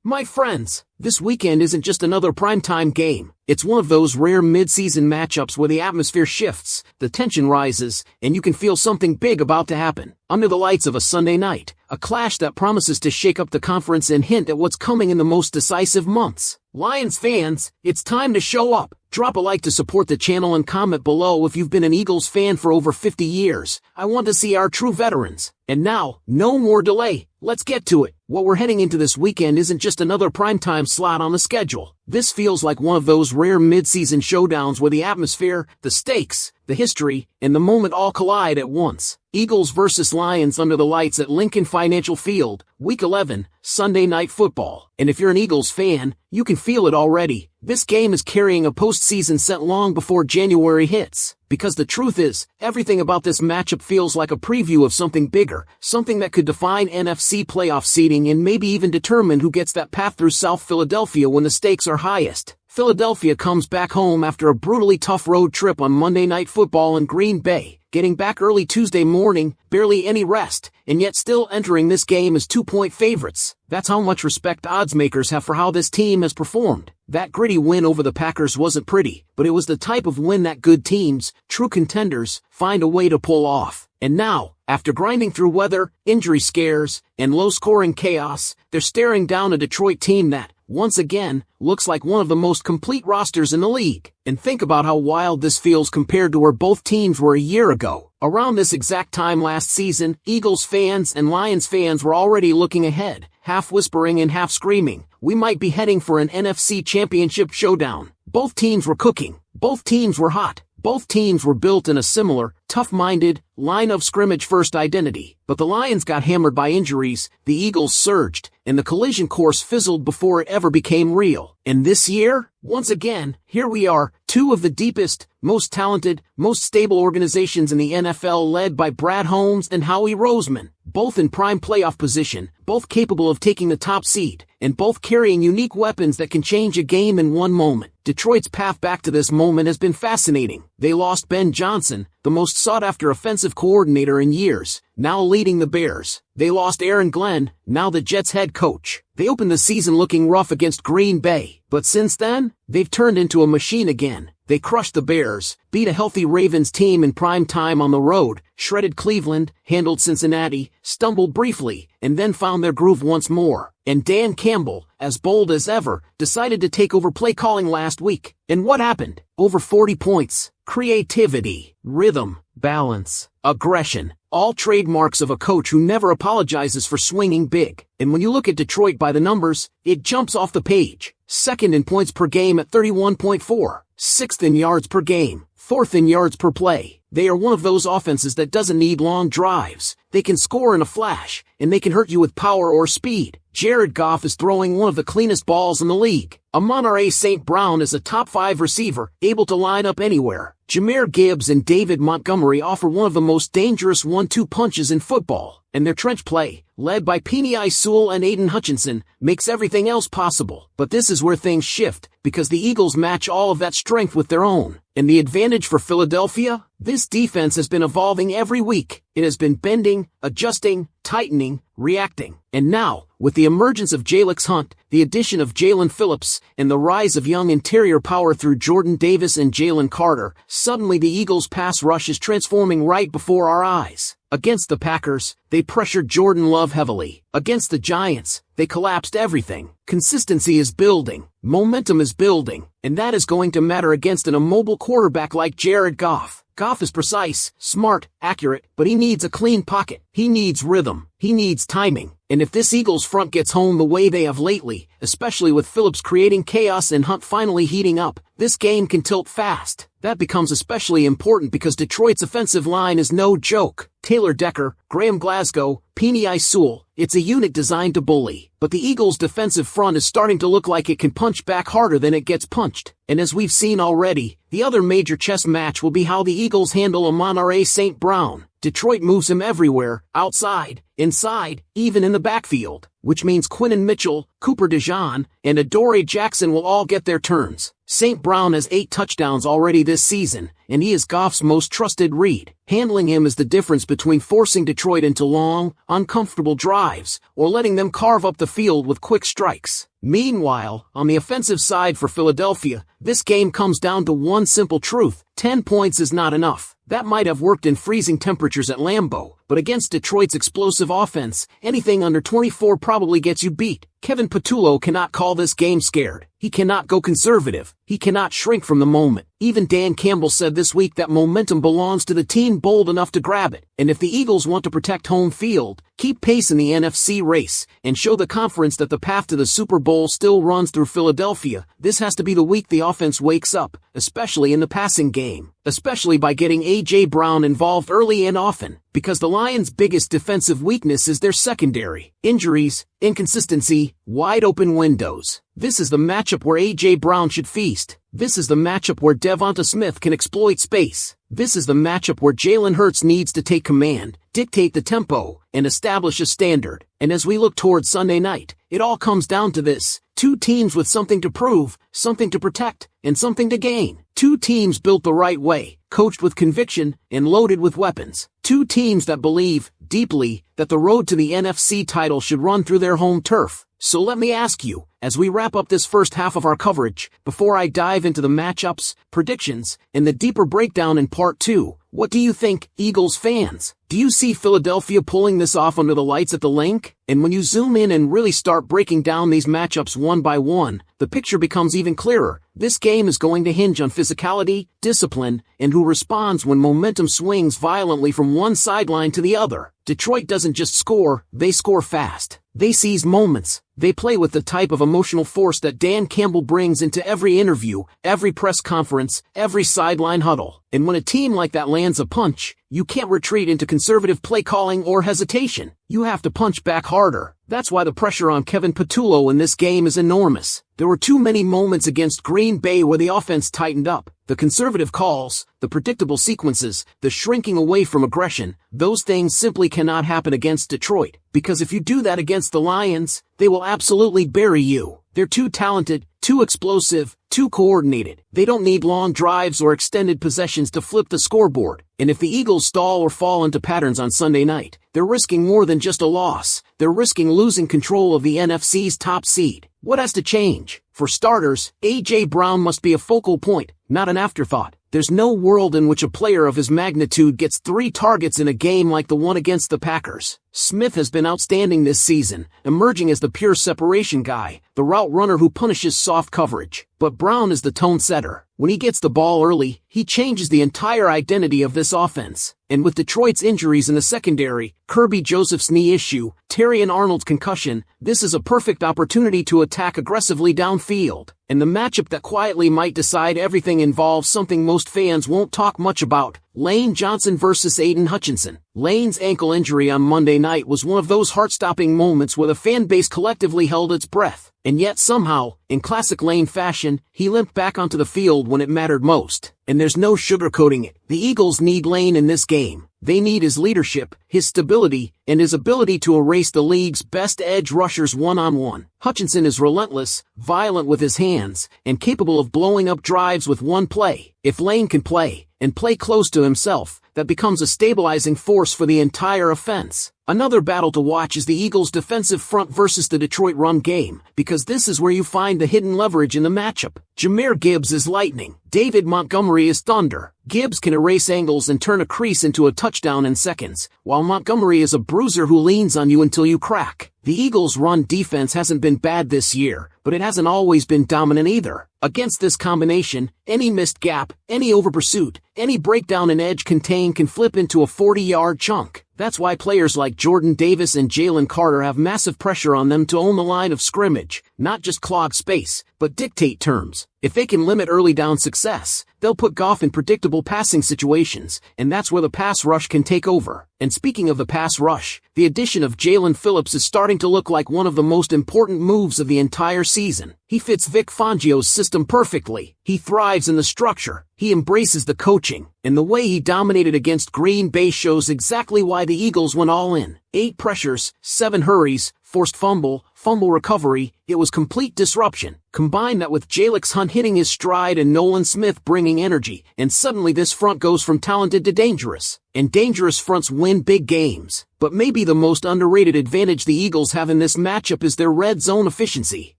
My friends, this weekend isn't just another primetime game. It's one of those rare mid-season matchups where the atmosphere shifts, the tension rises, and you can feel something big about to happen. Under the lights of a Sunday night, a clash that promises to shake up the conference and hint at what's coming in the most decisive months. Lions fans, it's time to show up. Drop a like to support the channel and comment below if you've been an Eagles fan for over 50 years. I want to see our true veterans. And now, no more delay. Let's get to it. What we're heading into this weekend isn't just another primetime slot on the schedule. This feels like one of those rare mid-season showdowns where the atmosphere, the stakes, the history, and the moment all collide at once. Eagles versus Lions under the lights at Lincoln Financial Field, Week 11, Sunday Night Football. And if you're an Eagles fan, you can feel it already. This game is carrying a postseason scent long before January hits. Because the truth is, everything about this matchup feels like a preview of something bigger, something that could define NFC playoff seeding and maybe even determine who gets that path through South Philadelphia when the stakes are highest. Philadelphia comes back home after a brutally tough road trip on Monday Night Football in Green Bay, getting back early Tuesday morning, barely any rest, and yet still entering this game as 2-point favorites. That's how much respect oddsmakers have for how this team has performed. That gritty win over the Packers wasn't pretty, but it was the type of win that good teams, true contenders, find a way to pull off. And now, after grinding through weather, injury scares, and low-scoring chaos, they're staring down a Detroit team that, once again, looks like one of the most complete rosters in the league. And think about how wild this feels compared to where both teams were a year ago. Around this exact time last season, Eagles fans and Lions fans were already looking ahead, half whispering and half screaming, we might be heading for an NFC championship showdown. Both teams were cooking. Both teams were hot. Both teams were built in a similar, tough-minded, line-of-scrimmage-first identity. But the Lions got hammered by injuries, the Eagles surged, and the collision course fizzled before it ever became real. And this year, once again, here we are, two of the deepest, most talented, most stable organizations in the NFL led by Brad Holmes and Howie Roseman, both in prime playoff position, both capable of taking the top seed, and both carrying unique weapons that can change a game in one moment. Detroit's path back to this moment has been fascinating. They lost Ben Johnson, the most sought-after offensive coordinator in years, now leading the Bears. They lost Aaron Glenn, now the Jets head coach. They opened the season looking rough against Green Bay, but since then, they've turned into a machine again. They crushed the Bears, beat a healthy Ravens team in prime time on the road, shredded Cleveland, handled Cincinnati, stumbled briefly, and then found their groove once more. And Dan Campbell, as bold as ever, decided to take over play calling last week. And what happened? Over 40 points. Creativity, rhythm, balance, aggression, all trademarks of a coach who never apologizes for swinging big. And when you look at Detroit by the numbers, it jumps off the page. Second in points per game at 31.4. Sixth in yards per game. Fourth in yards per play. They are one of those offenses that doesn't need long drives. They can score in a flash, and they can hurt you with power or speed. Jared Goff is throwing one of the cleanest balls in the league. Amon-Ra St. Brown is a top 5 receiver, able to line up anywhere. Jahmyr Gibbs and David Montgomery offer one of the most dangerous 1-2 punches in football. And their trench play, led by Penei Sewell and Aiden Hutchinson, makes everything else possible. But this is where things shift, because the Eagles match all of that strength with their own. And the advantage for Philadelphia? This defense has been evolving every week. It has been bending, adjusting, tightening, reacting. And now, with the emergence of Jalix Hunt, the addition of Jalen Phillips, and the rise of young interior power through Jordan Davis and Jalen Carter, suddenly the Eagles' pass rush is transforming right before our eyes. Against the Packers, they pressured Jordan Love heavily. Against the Giants, they collapsed everything. Consistency is building. Momentum is building. And that is going to matter against an immobile quarterback like Jared Goff. Goff is precise, smart, accurate, but he needs a clean pocket. He needs rhythm. He needs timing. And if this Eagles front gets home the way they have lately, especially with Phillips creating chaos and Hunt finally heating up, this game can tilt fast. That becomes especially important because Detroit's offensive line is no joke. Taylor Decker, Graham Glasgow, Penei Sewell, it's a unit designed to bully. But the Eagles' defensive front is starting to look like it can punch back harder than it gets punched. And as we've seen already, the other major chess match will be how the Eagles handle Amon-Ra St. Brown. Detroit moves him everywhere, outside, inside, even in the backfield, which means Quinnen Mitchell, Cooper DeJean, and Adoree Jackson will all get their turns. St. Brown has 8 touchdowns already this season, and he is Goff's most trusted read. Handling him is the difference between forcing Detroit into long, uncomfortable drives, or letting them carve up the field with quick strikes. Meanwhile, on the offensive side for Philadelphia, this game comes down to one simple truth: 10 points is not enough. That might have worked in freezing temperatures at Lambeau, but against Detroit's explosive offense, anything under 24 probably gets you beat. Kevin Patullo cannot call this game scared. He cannot go conservative. He cannot shrink from the moment. Even Dan Campbell said this week that momentum belongs to the team bold enough to grab it. And if the Eagles want to protect home field, keep pace in the NFC race, and show the conference that the path to the Super Bowl still runs through Philadelphia, this has to be the week the offense wakes up, especially in the passing game. Especially by getting A.J. Brown involved early and often, because the Lions' biggest defensive weakness is their secondary. Injuries, inconsistency, wide-open windows. This is the matchup where A.J. Brown should feast. This is the matchup where DeVonta Smith can exploit space. This is the matchup where Jalen Hurts needs to take command, dictate the tempo, and establish a standard. And as we look towards Sunday night, it all comes down to this: 2 teams with something to prove, something to protect, and something to gain. 2 teams built the right way, coached with conviction, and loaded with weapons. 2 teams that believe, deeply, that the road to the NFC title should run through their home turf. So let me ask you, as we wrap up this first half of our coverage, before I dive into the matchups, predictions, and the deeper breakdown in part 2, what do you think, Eagles fans? Do you see Philadelphia pulling this off under the lights at the Link? And when you zoom in and really start breaking down these matchups one by one, the picture becomes even clearer. This game is going to hinge on physicality, discipline, and who responds when momentum swings violently from one sideline to the other. Detroit doesn't just score, they score fast. They seize moments. They play with the type of emotional force that Dan Campbell brings into every interview, every press conference, every sideline huddle. And when a team like that lands a punch, you can't retreat into conservative play calling or hesitation. You have to punch back harder. That's why the pressure on Kevin Patullo in this game is enormous. There were too many moments against Green Bay where the offense tightened up. The conservative calls, the predictable sequences, the shrinking away from aggression, those things simply cannot happen against Detroit. Because if you do that against the Lions, they will absolutely bury you. They're too talented, too explosive, too coordinated. They don't need long drives or extended possessions to flip the scoreboard. And if the Eagles stall or fall into patterns on Sunday night, they're risking more than just a loss. They're risking losing control of the NFC's top seed. What has to change? For starters, A.J. Brown must be a focal point, not an afterthought. There's no world in which a player of his magnitude gets 3 targets in a game like the one against the Packers. Smith has been outstanding this season, emerging as the pure separation guy, the route runner who punishes soft coverage. But Brown is the tone setter. When he gets the ball early, he changes the entire identity of this offense. And with Detroit's injuries in the secondary, Kirby Joseph's knee issue, Terrion Arnold's concussion, this is a perfect opportunity to attack aggressively downfield. And the matchup that quietly might decide everything involves something most fans won't talk much about: Lane Johnson versus Aiden Hutchinson. Lane's ankle injury on Monday night was one of those heart-stopping moments where the fan base collectively held its breath. And yet somehow, in classic Lane fashion, he limped back onto the field when it mattered most. And there's no sugarcoating it. The Eagles need Lane in this game. They need his leadership, his stability, and his ability to erase the league's best edge rushers one-on-one. Hutchinson is relentless, violent with his hands, and capable of blowing up drives with one play. If Lane can play, and play close to himself, that becomes a stabilizing force for the entire offense. Another battle to watch is the Eagles' defensive front versus the Detroit run game, because this is where you find the hidden leverage in the matchup. Jahmyr Gibbs is lightning. David Montgomery is thunder. Gibbs can erase angles and turn a crease into a touchdown in seconds, while Montgomery is a bruiser who leans on you until you crack. The Eagles' run defense hasn't been bad this year, but it hasn't always been dominant either. Against this combination, any missed gap, any overpursuit, any breakdown in edge contained can flip into a 40-yard chunk. That's why players like Jordan Davis and Jalen Carter have massive pressure on them to own the line of scrimmage. not just clog space, but dictate terms. If they can limit early down success, they'll put Goff in predictable passing situations, and that's where the pass rush can take over. And speaking of the pass rush, the addition of Jalen Phillips is starting to look like one of the most important moves of the entire season. He fits Vic Fangio's system perfectly. He thrives in the structure. He embraces the coaching, and the way he dominated against Green Bay shows exactly why the Eagles went all in. 8 pressures, 7 hurries, forced fumble recovery, it was complete disruption. Combine that with Jalix Hunt hitting his stride and Nolan Smith bringing energy, and suddenly this front goes from talented to dangerous. And dangerous fronts win big games. But maybe the most underrated advantage the Eagles have in this matchup is their red zone efficiency.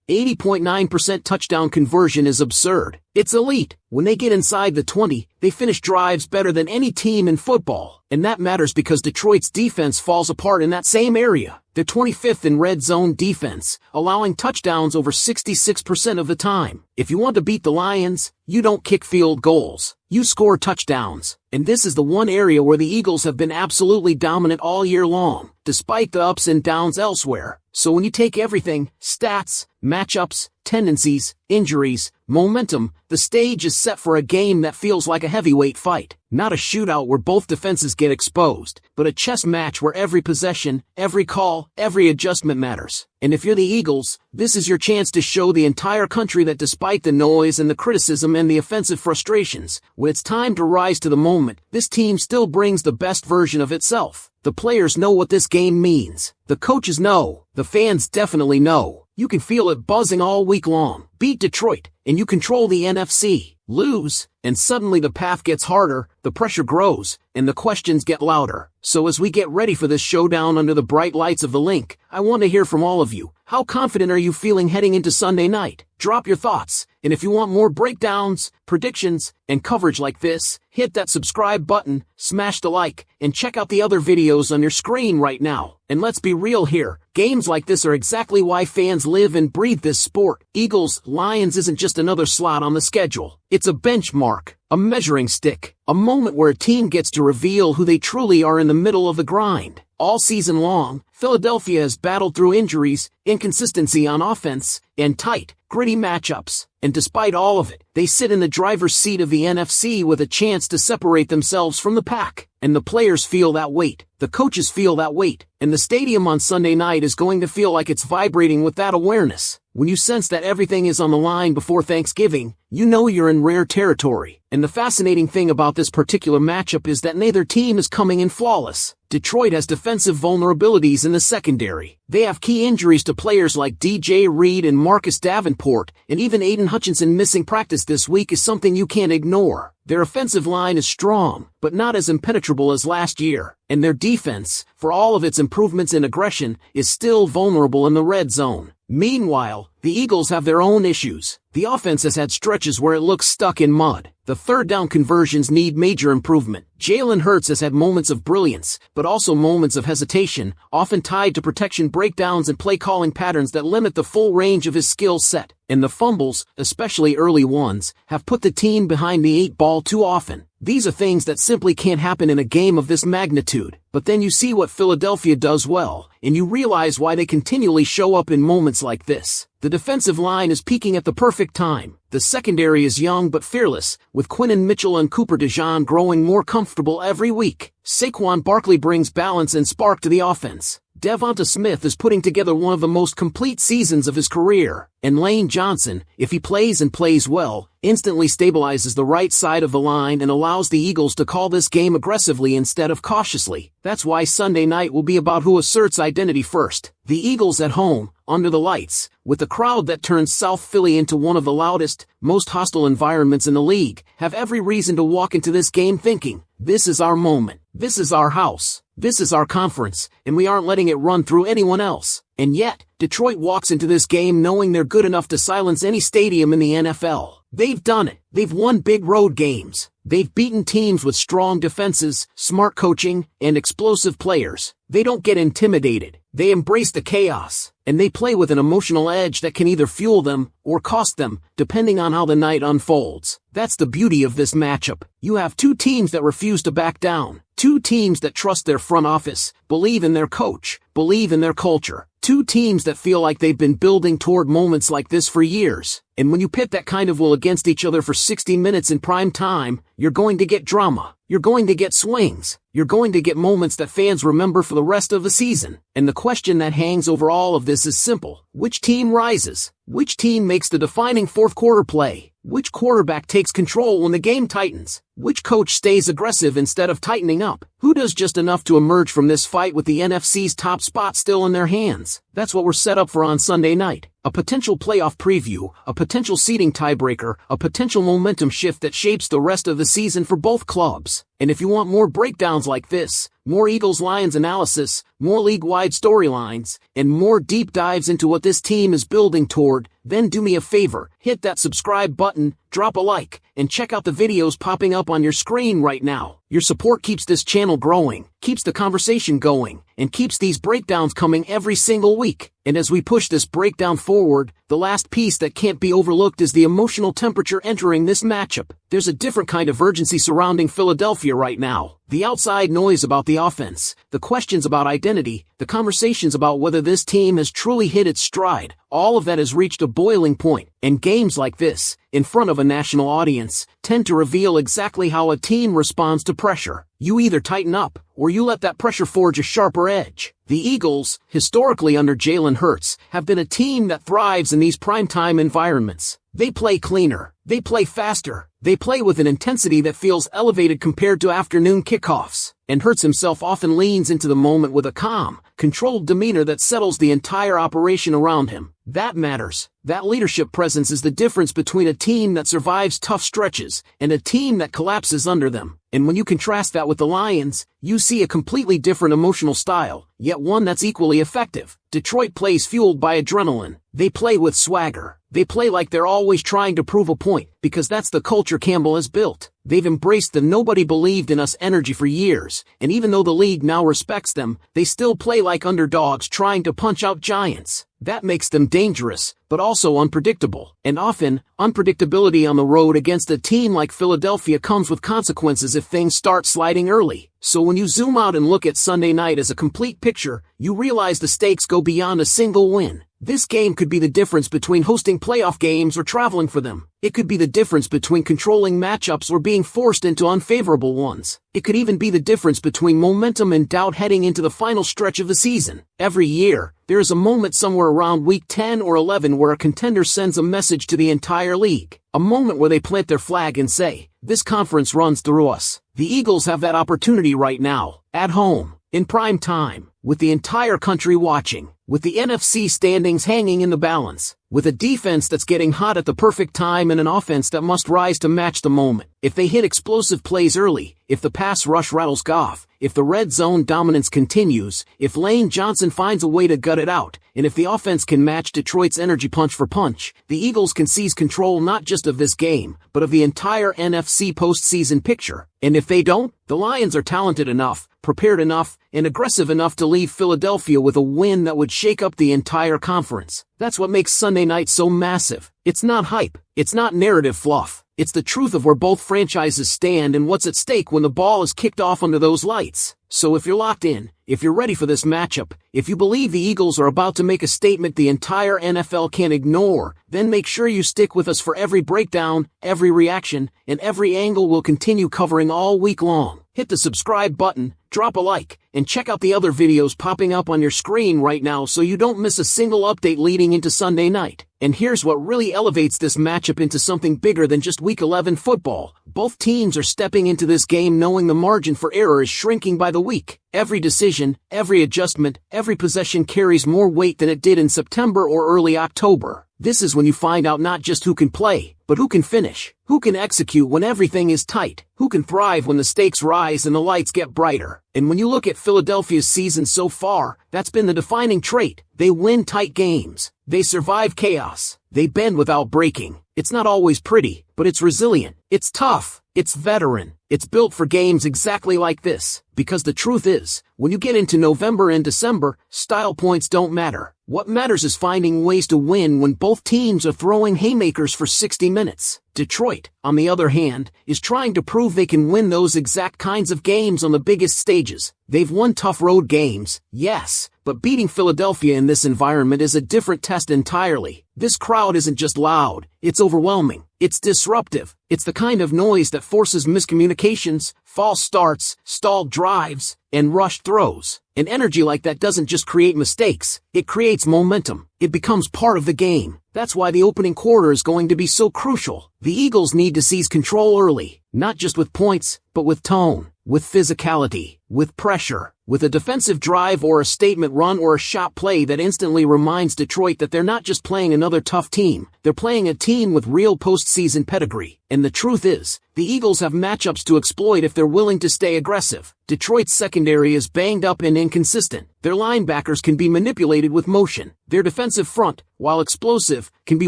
80.9% touchdown conversion is absurd. It's elite. When they get inside the 20, they finish drives better than any team in football. And that matters because Detroit's defense falls apart in that same area. They're 25th in red zone defense, allowing touchdowns over 66% of the time. If you want to beat the Lions, you don't kick field goals. You score touchdowns. And this is the one area where the Eagles have been absolutely dominant all year long, despite the ups and downs elsewhere. So when you take everything, stats, matchups, tendencies, injuries, momentum, the stage is set for a game that feels like a heavyweight fight. Not a shootout where both defenses get exposed, but a chess match where every possession, every call, every adjustment matters. And if you're the Eagles, this is your chance to show the entire country that despite the noise and the criticism and the offensive frustrations, when it's time to rise to the moment, this team still brings the best version of itself. The players know what this game means. The coaches know. The fans definitely know. You can feel it buzzing all week long. Beat Detroit, and you control the NFC. Lose, and suddenly the path gets harder, the pressure grows, and the questions get louder. So as we get ready for this showdown under the bright lights of the link, I want to hear from all of you. How confident are you feeling heading into Sunday night? Drop your thoughts, and if you want more breakdowns, predictions, and coverage like this, hit that subscribe button, smash the like, and check out the other videos on your screen right now. And let's be real here, games like this are exactly why fans live and breathe this sport. Eagles, Lions isn't just another slot on the schedule. It's a benchmark, a measuring stick, a moment where a team gets to reveal who they truly are in the middle of the grind. All season long, Philadelphia has battled through injuries, inconsistency on offense, and tight, gritty matchups. And despite all of it, they sit in the driver's seat of the NFC with a chance to separate themselves from the pack. And the players feel that weight. The coaches feel that weight. And the stadium on Sunday night is going to feel like it's vibrating with that awareness. When you sense that everything is on the line before Thanksgiving, you know you're in rare territory. And the fascinating thing about this particular matchup is that neither team is coming in flawless. Detroit has defensive vulnerabilities in the secondary. They have key injuries to players like DJ Reed and Marcus Davenport, and even Aiden Hutchinson missing practice this week is something you can't ignore. Their offensive line is strong, but not as impenetrable as last year. And their defense, for all of its improvements in aggression, is still vulnerable in the red zone. Meanwhile, the Eagles have their own issues. The offense has had stretches where it looks stuck in mud. The third down conversions need major improvement. Jalen Hurts has had moments of brilliance, but also moments of hesitation, often tied to protection breakdowns and play calling patterns that limit the full range of his skill set. And the fumbles, especially early ones, have put the team behind the 8 ball too often. These are things that simply can't happen in a game of this magnitude. But then you see what Philadelphia does well, and you realize why they continually show up in moments like this. The defensive line is peaking at the perfect time. The secondary is young but fearless, with Quinnen Mitchell and Cooper DeJean growing more comfortable every week. Saquon Barkley brings balance and spark to the offense. DeVonta Smith is putting together one of the most complete seasons of his career. And Lane Johnson, if he plays and plays well, instantly stabilizes the right side of the line and allows the Eagles to call this game aggressively instead of cautiously. That's why Sunday night will be about who asserts identity first. The Eagles at home, under the lights, with the crowd that turns South Philly into one of the loudest, most hostile environments in the league, have every reason to walk into this game thinking, this is our moment, this is our house, this is our conference, and we aren't letting it run through anyone else. And yet, Detroit walks into this game knowing they're good enough to silence any stadium in the NFL. They've done it. They've won big road games. They've beaten teams with strong defenses, smart coaching, and explosive players. They don't get intimidated. They embrace the chaos. and they play with an emotional edge that can either fuel them or cost them, depending on how the night unfolds. That's the beauty of this matchup. You have two teams that refuse to back down, two teams that trust their front office, believe in their coach, believe in their culture, two teams that feel like they've been building toward moments like this for years. And when you pit that kind of will against each other for 60 minutes in prime time, you're going to get drama. You're going to get swings. You're going to get moments that fans remember for the rest of the season. And the question that hangs over all of this is simple. Which team rises? Which team makes the defining fourth quarter play? Which quarterback takes control when the game tightens? Which coach stays aggressive instead of tightening up? Who does just enough to emerge from this fight with the NFC's top spot still in their hands? That's what we're set up for on Sunday night. A potential playoff preview, a potential seeding tiebreaker, a potential momentum shift that shapes the rest of the season for both clubs. And if you want more breakdowns like this, more Eagles-Lions analysis, more league-wide storylines, and more deep dives into what this team is building toward, then do me a favor, hit that subscribe button, drop a like, and check out the videos popping up on your screen right now. Your support keeps this channel growing, keeps the conversation going, and keeps these breakdowns coming every single week. And as we push this breakdown forward, the last piece that can't be overlooked is the emotional temperature entering this matchup. There's a different kind of urgency surrounding Philadelphia right now. The outside noise about the offense, the questions about identity, the conversations about whether this team has truly hit its stride, all of that has reached a boiling point. And games like this, in front of a national audience, tend to reveal exactly how a team responds to pressure. You either tighten up, or you let that pressure forge a sharper edge. The Eagles, historically under Jalen Hurts, have been a team that thrives in these primetime environments. They play cleaner, they play faster, they play with an intensity that feels elevated compared to afternoon kickoffs. And Hurts himself often leans into the moment with a calm, controlled demeanor that settles the entire operation around him. That matters. That leadership presence is the difference between a team that survives tough stretches and a team that collapses under them. And when you contrast that with the Lions, you see a completely different emotional style, yet one that's equally effective. Detroit plays fueled by adrenaline. They play with swagger. They play like they're always trying to prove a point, because that's the culture Campbell has built. They've embraced the nobody believed in us energy for years, and even though the league now respects them, they still play like underdogs trying to punch out giants. That makes them dangerous, but also unpredictable. And often, unpredictability on the road against a team like Philadelphia comes with consequences if things start sliding early. So when you zoom out and look at Sunday night as a complete picture, you realize the stakes go beyond a single win. This game could be the difference between hosting playoff games or traveling for them. It could be the difference between controlling matchups or being forced into unfavorable ones. It could even be the difference between momentum and doubt heading into the final stretch of the season. Every year, there is a moment somewhere around week 10 or 11 where a contender sends a message to the entire league. A moment where they plant their flag and say, "This conference runs through us." The Eagles have that opportunity right now, at home, in prime time, with the entire country watching, with the NFC standings hanging in the balance, with a defense that's getting hot at the perfect time and an offense that must rise to match the moment. If they hit explosive plays early, if the pass rush rattles Goff, if the red zone dominance continues, if Lane Johnson finds a way to gut it out, and if the offense can match Detroit's energy punch for punch, the Eagles can seize control not just of this game, but of the entire NFC postseason picture. And if they don't, the Lions are talented enough, prepared enough, and aggressive enough to leave Philadelphia with a win that would shake up the entire conference. That's what makes Sunday night so massive. It's not hype. It's not narrative fluff. It's the truth of where both franchises stand and what's at stake when the ball is kicked off under those lights. So if you're locked in, if you're ready for this matchup, if you believe the Eagles are about to make a statement the entire NFL can't ignore, then make sure you stick with us for every breakdown, every reaction, and every angle we'll continue covering all week long. Hit the subscribe button, drop a like, and check out the other videos popping up on your screen right now so you don't miss a single update leading into Sunday night. And here's what really elevates this matchup into something bigger than just Week 11 football. Both teams are stepping into this game knowing the margin for error is shrinking by the week. Every decision, every adjustment, every possession carries more weight than it did in September or early October. This is when you find out not just who can play, but who can finish? Who can execute when everything is tight? Who can thrive when the stakes rise and the lights get brighter? And when you look at Philadelphia's season so far, that's been the defining trait. They win tight games. They survive chaos. They bend without breaking. It's not always pretty, but it's resilient. It's tough. It's veteran. It's built for games exactly like this. Because the truth is, when you get into November and December, style points don't matter. What matters is finding ways to win when both teams are throwing haymakers for 60 minutes. Detroit, on the other hand, is trying to prove they can win those exact kinds of games on the biggest stages. They've won tough road games, yes, but beating Philadelphia in this environment is a different test entirely. This crowd isn't just loud, it's overwhelming. It's disruptive. It's the kind of noise that forces miscommunications, false starts, stalled drives, and rushed throws. An energy like that doesn't just create mistakes, it creates momentum. It becomes part of the game. That's why the opening quarter is going to be so crucial. The Eagles need to seize control early, not just with points, but with tone, with physicality, with pressure, with a defensive drive or a statement run or a shot play that instantly reminds Detroit that they're not just playing another tough team, they're playing a team with real postseason pedigree. And the truth is, the Eagles have matchups to exploit if they're willing to stay aggressive. Detroit's secondary is banged up and inconsistent. Their linebackers can be manipulated with motion. Their defensive front, while explosive, can be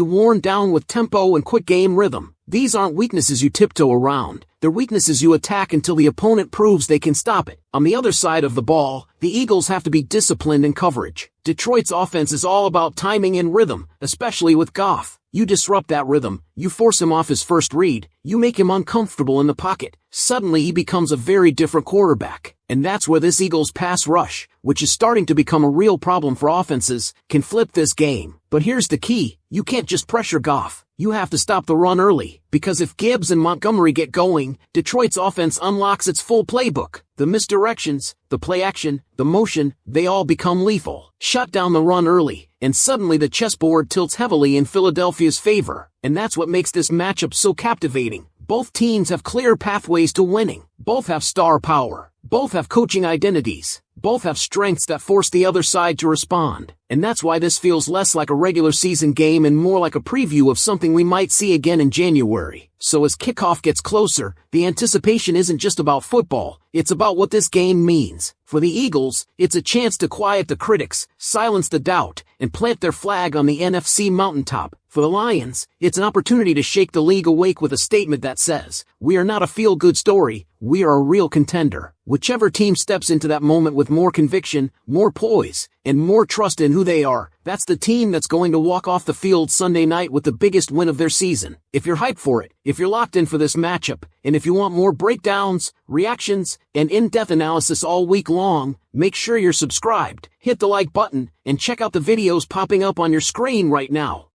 worn down with tempo and quick game rhythm. These aren't weaknesses you tiptoe around. They're weaknesses you attack until the opponent proves they can stop it. On the other side of the ball, the Eagles have to be disciplined in coverage. Detroit's offense is all about timing and rhythm, especially with Goff. You disrupt that rhythm, you force him off his first read, you make him uncomfortable in the pocket. Suddenly he becomes a very different quarterback. And that's where this Eagles pass rush, which is starting to become a real problem for offenses, can flip this game. But here's the key, you can't just pressure Goff. You have to stop the run early, because if Gibbs and Montgomery get going, Detroit's offense unlocks its full playbook. The misdirections, the play action, the motion, they all become lethal. Shut down the run early, and suddenly the chessboard tilts heavily in Philadelphia's favor. And that's what makes this matchup so captivating. Both teams have clear pathways to winning. Both have star power. Both have coaching identities. Both have strengths that force the other side to respond. And that's why this feels less like a regular season game and more like a preview of something we might see again in January. So as kickoff gets closer, the anticipation isn't just about football, it's about what this game means. For the Eagles, it's a chance to quiet the critics, silence the doubt, and plant their flag on the NFC mountaintop. For the Lions, it's an opportunity to shake the league awake with a statement that says, "We are not a feel-good story, we are a real contender." Whichever team steps into that moment with more conviction, more poise, and more trust in who they are, that's the team that's going to walk off the field Sunday night with the biggest win of their season. If you're hyped for it, if you're locked in for this matchup, and if you want more breakdowns, reactions, and in-depth analysis all week long, make sure you're subscribed, hit the like button, and check out the videos popping up on your screen right now.